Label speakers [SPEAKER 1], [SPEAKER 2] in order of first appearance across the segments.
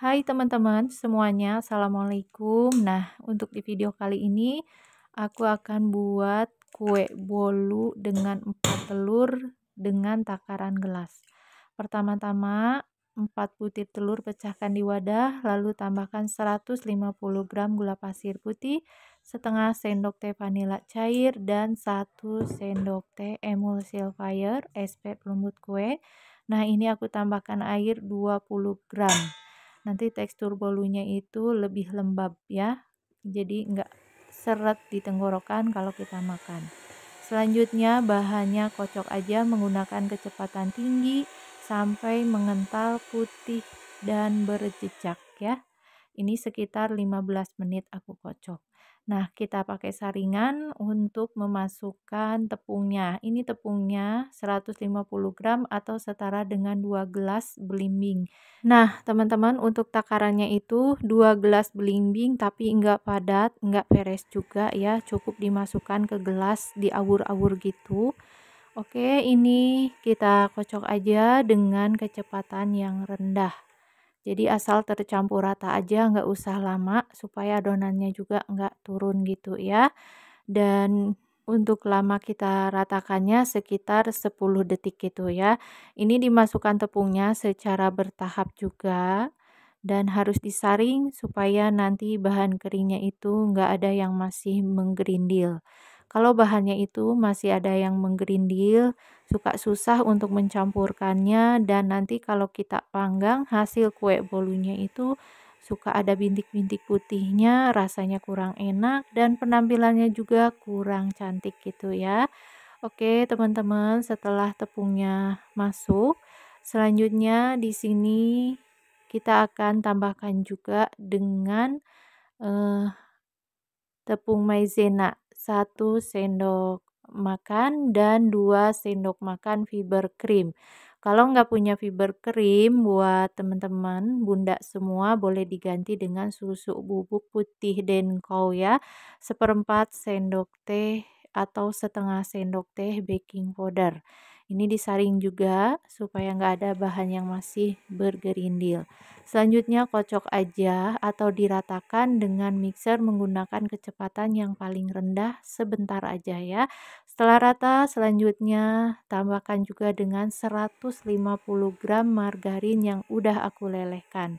[SPEAKER 1] Hai teman-teman semuanya, assalamualaikum. Nah, untuk di video kali ini aku akan buat kue bolu dengan 4 telur dengan takaran gelas. Pertama-tama 4 butir telur pecahkan di wadah, lalu tambahkan 150 gram gula pasir putih, setengah sendok teh vanila cair, dan 1 sendok teh emulsifier SP pelembut kue. Nah, ini aku tambahkan air 20 gram. Nanti tekstur bolunya itu lebih lembab ya, jadi enggak seret di tenggorokan kalau kita makan. Selanjutnya bahannya kocok aja menggunakan kecepatan tinggi sampai mengental putih dan berjejak ya. Ini sekitar 15 menit aku kocok. Nah, kita pakai saringan untuk memasukkan tepungnya. Ini tepungnya 150 gram atau setara dengan 2 gelas belimbing. Nah, teman-teman, untuk takarannya itu 2 gelas belimbing tapi enggak padat, enggak peres juga ya. Cukup dimasukkan ke gelas diawur-awur gitu. Oke, ini kita kocok aja dengan kecepatan yang rendah. Jadi asal tercampur rata aja, nggak usah lama supaya adonannya juga nggak turun gitu ya. Dan untuk lama kita ratakannya sekitar 10 detik gitu ya. Ini dimasukkan tepungnya secara bertahap juga dan harus disaring supaya nanti bahan keringnya itu nggak ada yang masih menggerindil. Kalau bahannya itu masih ada yang menggerindil, suka susah untuk mencampurkannya, dan nanti kalau kita panggang hasil kue bolunya itu suka ada bintik-bintik putihnya, rasanya kurang enak dan penampilannya juga kurang cantik gitu ya. Oke, teman-teman, setelah tepungnya masuk, selanjutnya di sini kita akan tambahkan juga dengan eh, tepung maizena 1 sendok makan dan 2 sendok makan fiber cream. Kalau nggak punya fiber cream, buat teman-teman bunda semua boleh diganti dengan susu bubuk putih Denko ya, 1/4 sendok teh atau setengah sendok teh baking powder. Ini disaring juga supaya nggak ada bahan yang masih bergerindil. Selanjutnya kocok aja atau diratakan dengan mixer menggunakan kecepatan yang paling rendah sebentar aja ya. Setelah rata, selanjutnya tambahkan juga dengan 150 gram margarin yang udah aku lelehkan.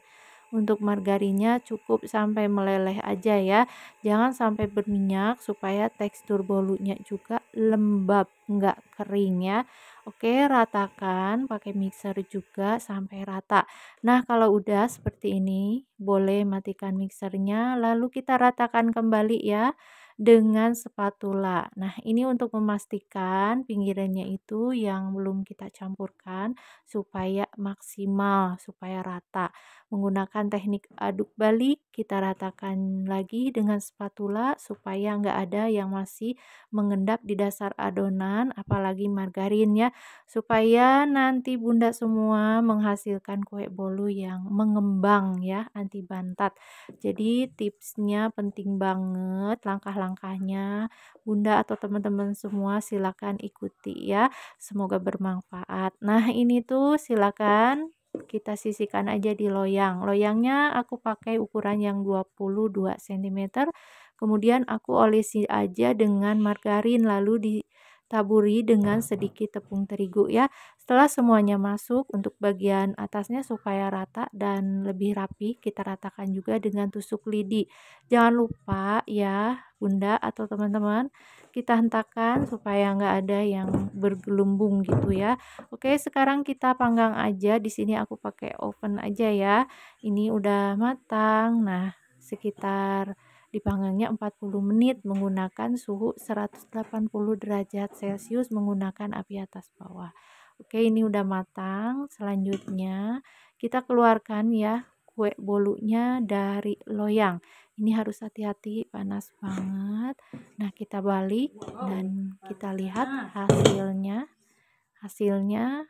[SPEAKER 1] Untuk margarinnya cukup sampai meleleh aja ya, jangan sampai berminyak supaya tekstur bolunya juga lembab, nggak kering ya. Oke, ratakan pakai mixer juga sampai rata. Nah, kalau udah seperti ini, boleh matikan mixernya, lalu kita ratakan kembali ya dengan spatula. Nah, ini untuk memastikan pinggirannya itu yang belum kita campurkan supaya maksimal, supaya rata. Menggunakan teknik aduk balik, kita ratakan lagi dengan spatula supaya nggak ada yang masih mengendap di dasar adonan, apalagi margarin ya, supaya nanti bunda semua menghasilkan kue bolu yang mengembang ya, anti bantat. Jadi tipsnya penting banget, langkah-langkahnya bunda atau teman-teman semua silakan ikuti ya, semoga bermanfaat. Nah, ini tuh silakan kita sisihkan aja di loyang. Loyangnya aku pakai ukuran yang 22 cm. Kemudian aku olesi aja dengan margarin lalu ditaburi dengan sedikit tepung terigu ya. Setelah semuanya masuk, untuk bagian atasnya supaya rata dan lebih rapi, kita ratakan juga dengan tusuk lidi. Jangan lupa ya bunda atau teman-teman, kita hentakan supaya nggak ada yang bergelumbung gitu ya. Oke, sekarang kita panggang aja. Di sini aku pakai oven aja ya. Ini udah matang. Nah, sekitar dipanggangnya 40 menit menggunakan suhu 180 derajat Celcius menggunakan api atas bawah. Oke, ini udah matang. Selanjutnya kita keluarkan ya kue bolunya dari loyang. Ini harus hati-hati, panas banget. Nah, kita balik dan kita lihat hasilnya. Hasilnya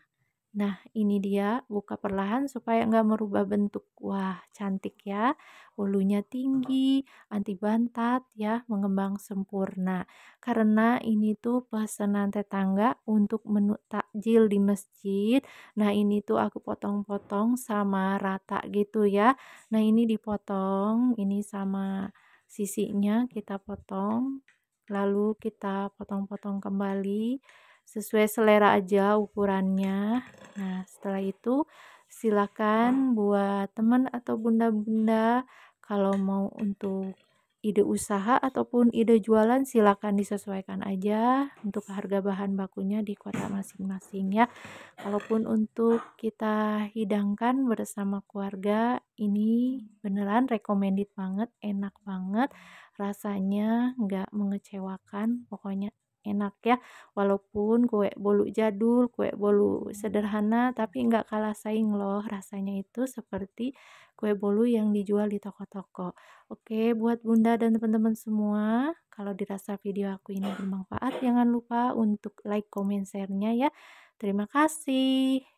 [SPEAKER 1] Nah, ini dia buka perlahan supaya nggak merubah bentuk. Wah, cantik ya. Bolunya tinggi, anti bantat ya, mengembang sempurna. Karena ini tuh pesanan tetangga untuk menu takjil di masjid. Nah, ini tuh aku potong-potong sama rata gitu ya. Nah, ini dipotong, ini sama sisinya kita potong. Lalu kita potong-potong kembali sesuai selera aja ukurannya. Nah, setelah itu silakan buat teman atau bunda-bunda kalau mau untuk ide usaha ataupun ide jualan silakan disesuaikan aja untuk harga bahan bakunya di kota masing-masing ya. Kalaupun untuk kita hidangkan bersama keluarga ini beneran recommended banget, enak banget, rasanya nggak mengecewakan, pokoknya enak ya. Walaupun kue bolu jadul, kue bolu sederhana, tapi nggak kalah saing loh rasanya itu seperti kue bolu yang dijual di toko-toko. Oke, buat Bunda dan teman-teman semua, kalau dirasa video aku ini bermanfaat, jangan lupa untuk like, comment, share-nya ya. Terima kasih.